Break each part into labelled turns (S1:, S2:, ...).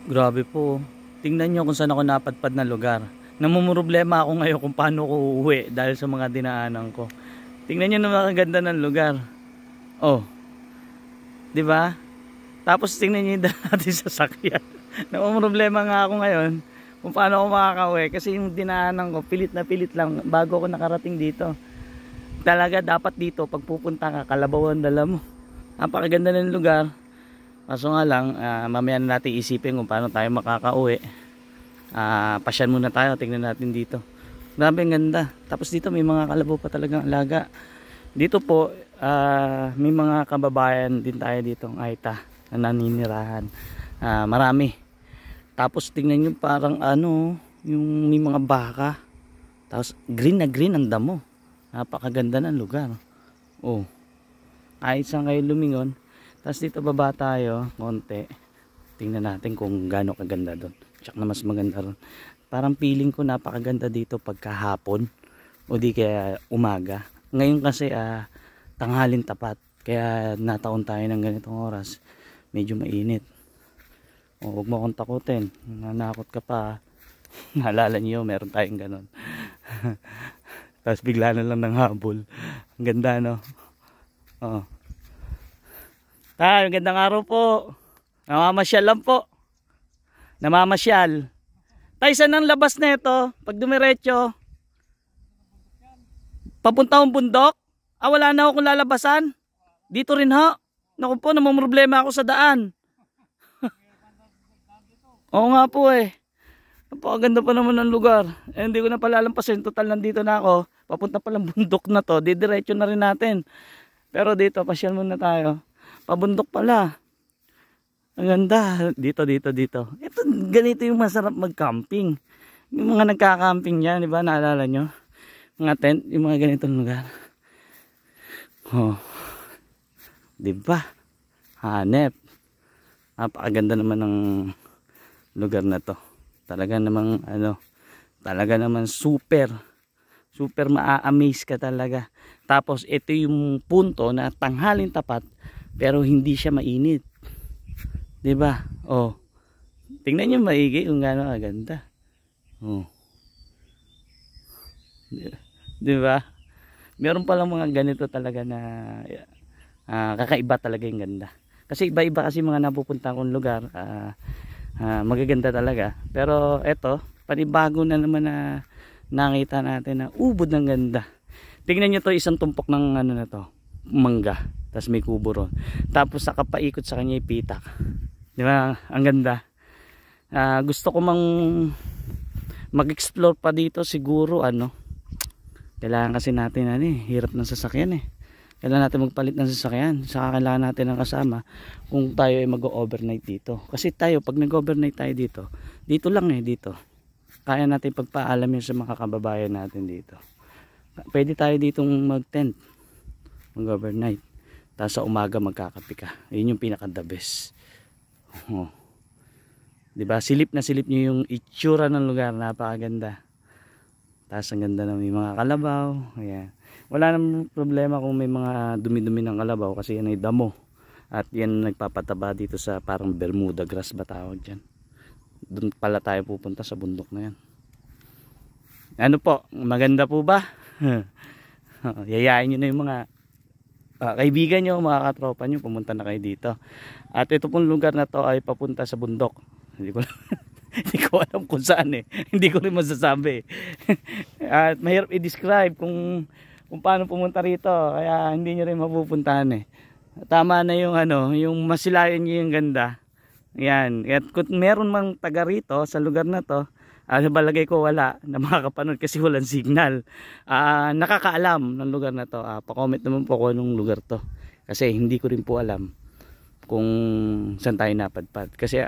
S1: Grabe po. Tingnan nyo kung saan ako napadpad na lugar. Namumroblema ako ngayon kung paano ko uuwi dahil sa mga dinaanan ko. Tingnan nyo naman ang ganda ng lugar. Oh, di ba? Tapos tingnan nyo yung natin sasakyan. Namumroblema nga ako ngayon kung paano ako makakauwi kasi yung dinaanan ko, pilit na pilit lang bago ako nakarating dito. Talaga dapat dito pag pupunta ka, Kalabaw ang dala mo. Napakaganda ng lugar. Kaso nga lang, mamaya na natin isipin kung paano tayo makakauwi. Pasyan muna tayo, tingnan natin dito. Grabe ang ganda. Tapos dito may mga kalabaw pa talagang alaga. Dito po, may mga kababayan din tayo dito ng Aita na naninirahan. Marami. Tapos tingnan nyo parang ano, yung may mga baka. Tapos green na green ang damo. Napakaganda ng lugar. Oh, kahit saan kayo lumingon. Tapos dito baba tayo, konti. Tingnan natin kung gaano kaganda doon. Tsaka na mas maganda ron. Parang feeling ko napakaganda dito pagkahapon o di kaya umaga. Ngayon kasi tanghalin tapat. Kaya nataon tayo ng ganitong oras. Medyo mainit. O, huwag mo akong takutin. Nanakot ka pa. Naalala niyo, meron tayong ganon. Tapos bigla na lang ng habol. Ang ganda, no? Oo. Tay, magandang araw po. Namamasyal lang po. Namamasyal. Tay, saan ang labas na ito? Pag dumiretso. Papunta akong bundok? Wala na akong lalabasan. Dito rin ho. Naku po, namumroblema ako sa daan. Oo nga po eh. Napakaganda pa naman ng lugar. Hindi ko na palalampasin. Total nandito na ako. Papunta palang bundok na to. Didiretso na rin natin. Pero dito, pasyal muna tayo. Pabundok pala. Ang ganda. Dito. Ito, ganito yung masarap mag-camping. Yung mga nagka-camping dyan, di ba? Naalala nyo? Mga tent, yung mga ganitong lugar. Oh. Di ba? Hanep. Napakaganda naman ng lugar na to. Talaga namang talaga naman super maa-amaze ka talaga. Tapos ito yung punto na tanghalin tapat pero hindi siya mainit. 'Di ba? Oh. Tingnan niyo maigi kung gaano kaganda. Oh. 'Di ba? Meron pa lang mga ganito talaga na kakaiba talaga yung ganda. Kasi iba-iba kasi mga napupunta kong lugar. Magaganda talaga, pero eto panibago na naman na nakita natin na ubod ng ganda. Tingnan nyo to, isang tumpok ng na to, mangga, tapos may kubo ron, tapos saka paikot sa kanya yung pitak, di ba? Ang ganda. Gusto ko mag-explore pa dito siguro. Kailangan kasi natin hirap ng sasakyan eh. Kailangan natin magpalit ng sasakyan. Saka kailangan natin ng kasama kung tayo ay mag-overnight dito. Kasi tayo, pag nag-overnight tayo dito lang dito. Kaya natin pagpaalam yun sa mga kababayan natin dito. Pwede tayo ditong mag-tent, mag-overnight. Tapos sa umaga magkakape ka. Yun yung pinaka-the best. Oh. Diba? Silip na silip nyo yung itsura ng lugar. Napakaganda. Tapos ang ganda na may mga kalabaw. Ayan. Wala namang problema kung may mga dumi-dumi ng kalabaw kasi yan ay damo. At yan nagpapataba dito sa parang Bermuda grass ba tawag dyan. Doon pala tayo pupunta sa bundok na yan. Ano po? Maganda po ba? Yayain nyo na yung mga kaibigan nyo, mga katropa nyo. Pumunta na kayo dito. At ito pong lugar na to ay papunta sa bundok. Hindi ko alam kung saan Hindi ko rin masasabi. At mahirap i-describe kung paano pumunta rito, kaya hindi nyo rin mapupuntahan Tama na yung yung masilayan nyo yung ganda. Yan. At kung meron mang taga rito sa lugar na to, balagay ko wala na makakapanood kasi walang signal. Nakakaalam ng lugar na to. Pa-comment naman po ko anong lugar to. Kasi hindi ko rin po alam kung saan tayo napadpad. Kasi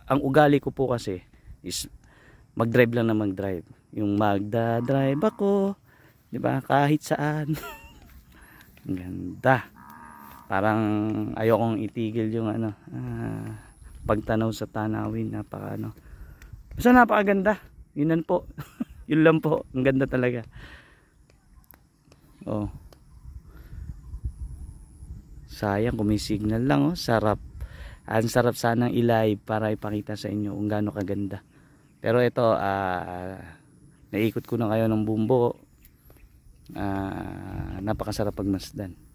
S1: ang ugali ko po kasi is mag-drive lang na mag-drive. Yung magda-drive ako, diba? Kahit saan. Ang ganda. Parang ayokong itigil yung pagtanaw sa tanawin. Basta napakaganda. Yun po. Yun lang po. Ang ganda talaga. Oh. Sayang kung may signal lang. Sarap. Ang sarap sanang i-live para ipakita sa inyo kung gaano kaganda. Pero ito, naikot ko na kayo ng bumbo. Napakasarap pagmasdan.